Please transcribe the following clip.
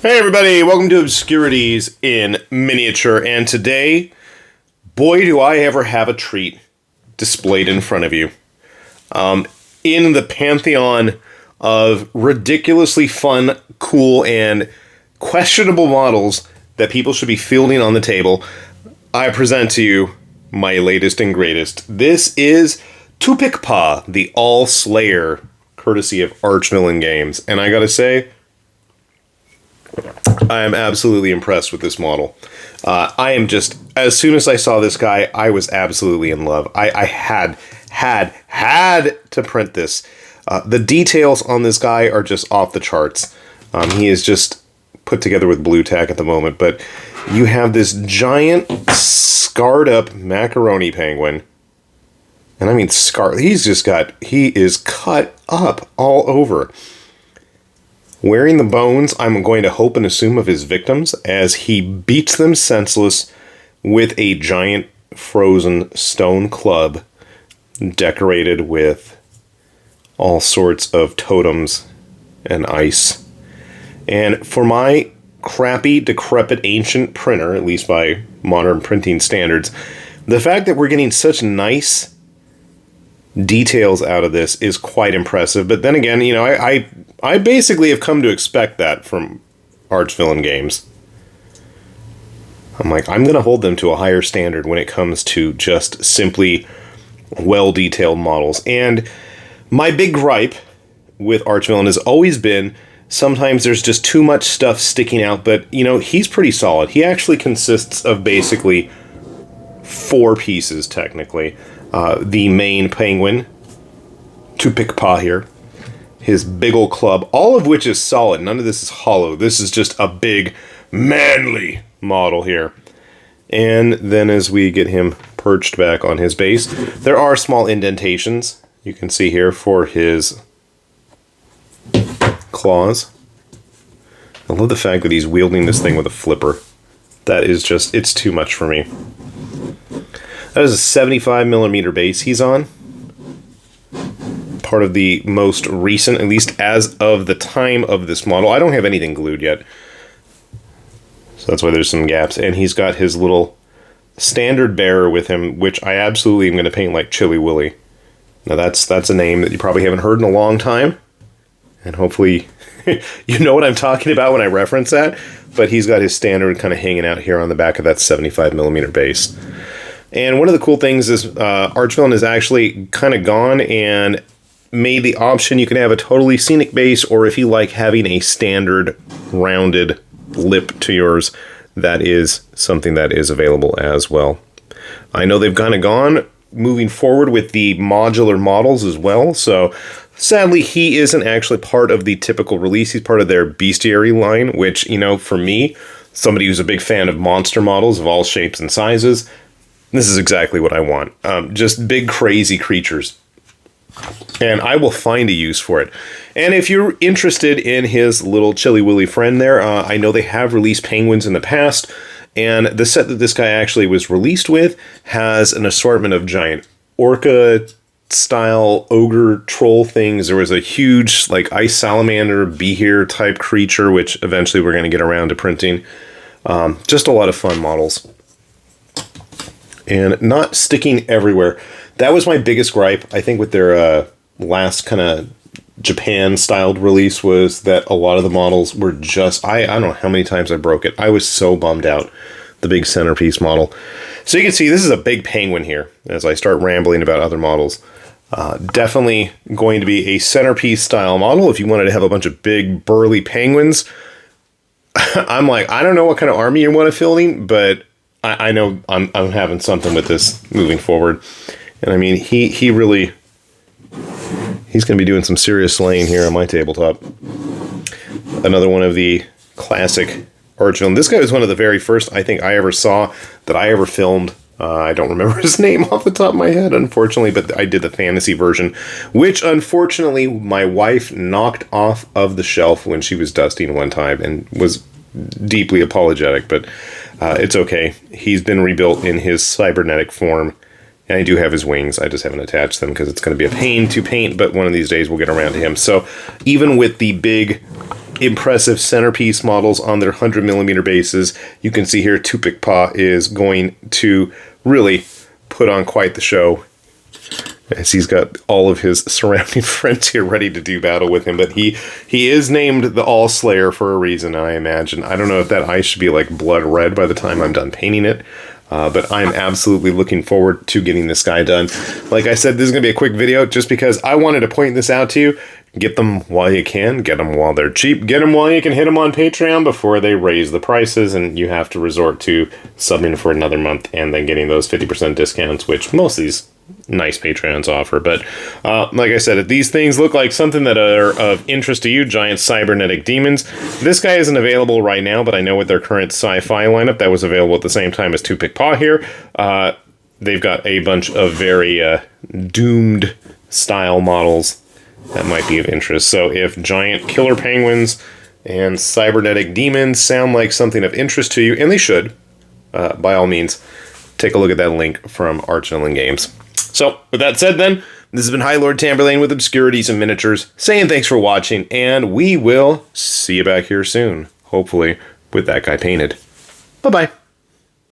Hey everybody, welcome to Obscurities in miniature, and today, boy do I ever have a treat displayed in front of you. In the pantheon of ridiculously fun, cool, and questionable models that people should be fielding on the table, I present to you my latest and greatest. This is Tupik-pa, the All-Slayer, courtesy of Archvillain Games, and I gotta say, I am absolutely impressed with this model. I am just, as soon as I saw this guy, I was absolutely in love. I had to print this. The details on this guy are just off the charts. He is just put together with blue tack at the moment, but you have this giant, scarred up macaroni penguin. And I mean scarred, he is cut up all over. Wearing the bones, I'm going to hope and assume, of his victims as he beats them senseless with a giant frozen stone club decorated with all sorts of totems and ice. And for my crappy, decrepit, ancient printer, at least by modern printing standards, the fact that we're getting such nice details out of this is quite impressive. But then again, you know, I basically have come to expect that from Archvillain Games. I'm like, I'm going to hold them to a higher standard when it comes to just simply well-detailed models. And my big gripe with Archvillain has always been sometimes there's just too much stuff sticking out, but, you know, he's pretty solid. He actually consists of basically 4 pieces, technically. The main penguin, tupik-pa here, his big ol' club, all of which is solid. None of this is hollow. This is just a big, manly model here. And then as we get him perched back on his base, there are small indentations, you can see here, for his claws. I love the fact that he's wielding this thing with a flipper. That is just, it's too much for me. That is a 75mm base he's on. Part of the most recent, at least as of the time of this model. I don't have anything glued yet, so that's why there's some gaps. And he's got his little standard bearer with him, which I absolutely am going to paint like Chili Willy. Now that's a name that you probably haven't heard in a long time, and hopefully you know what I'm talking about when I reference that. But he's got his standard kind of hanging out here on the back of that 75mm base. And one of the cool things is Archvillain has actually kind of gone and made the option you can have a totally scenic base, or if you like having a standard rounded lip to yours, that is something that is available as well. I know they've kind of gone moving forward with the modular models as well, so sadly he isn't actually part of the typical release. He's part of their bestiary line, which, you know, for me, somebody who's a big fan of monster models of all shapes and sizes, this is exactly what I want. Just big, crazy creatures. And I will find a use for it. And if you're interested in his little Chili Willy friend there, I know they have released penguins in the past. And the set that this guy actually was released with has an assortment of giant orca-style ogre troll things. There was a huge, like, ice salamander, behir type creature, which eventually we're going to get around to printing. Just a lot of fun models. And not sticking everywhere. That was my biggest gripe, I think, with their last kind of Japan-styled release, was that a lot of the models were just, I don't know how many times I broke it. I was so bummed out, the big centerpiece model. So you can see this is a big penguin here, as I start rambling about other models. Definitely going to be a centerpiece-style model if you wanted to have a bunch of big, burly penguins. I'm like, I don't know what kind of army you want to fielding, but I know I'm having something with this moving forward. And I mean, he's going to be doing some serious slaying here on my tabletop. Another one of the classic Archvillain. This guy was one of the very first I think I ever saw that I ever filmed. I don't remember his name off the top of my head, unfortunately, but I did the fantasy version, which unfortunately my wife knocked off of the shelf when she was dusting one time and was deeply apologetic, but it's okay. He's been rebuilt in his cybernetic form, and I do have his wings. I just haven't attached them because it's going to be a pain to paint, but one of these days we'll get around to him. So even with the big impressive centerpiece models on their 100mm bases. You can see here tupik-pa is going to really put on quite the show, as he's got all of his surrounding friends here ready to do battle with him. But he is named the All Slayer for a reason, I imagine. I don't know if that eye should be like blood red by the time I'm done painting it. But I'm absolutely looking forward to getting this guy done. Like I said, this is going to be a quick video just because I wanted to point this out to you. Get them while you can. Get them while they're cheap. Get them while you can hit them on Patreon before they raise the prices and you have to resort to subbing for another month and then getting those 50% discounts, which most of these nice Patreons offer. But like I said, if these things look like something that are of interest to you, giant cybernetic demons, this guy isn't available right now, but I know with their current sci-fi lineup that was available at the same time as tupik-pa here, they've got a bunch of very doomed style models that might be of interest. So if giant killer penguins and cybernetic demons sound like something of interest to you, and they should, by all means, take a look at that link from Archvillain Games. So, with that said then, this has been High Lord Tamberlane with Obscurities and Miniatures, saying thanks for watching, and we will see you back here soon, hopefully with that guy painted. Bye-bye.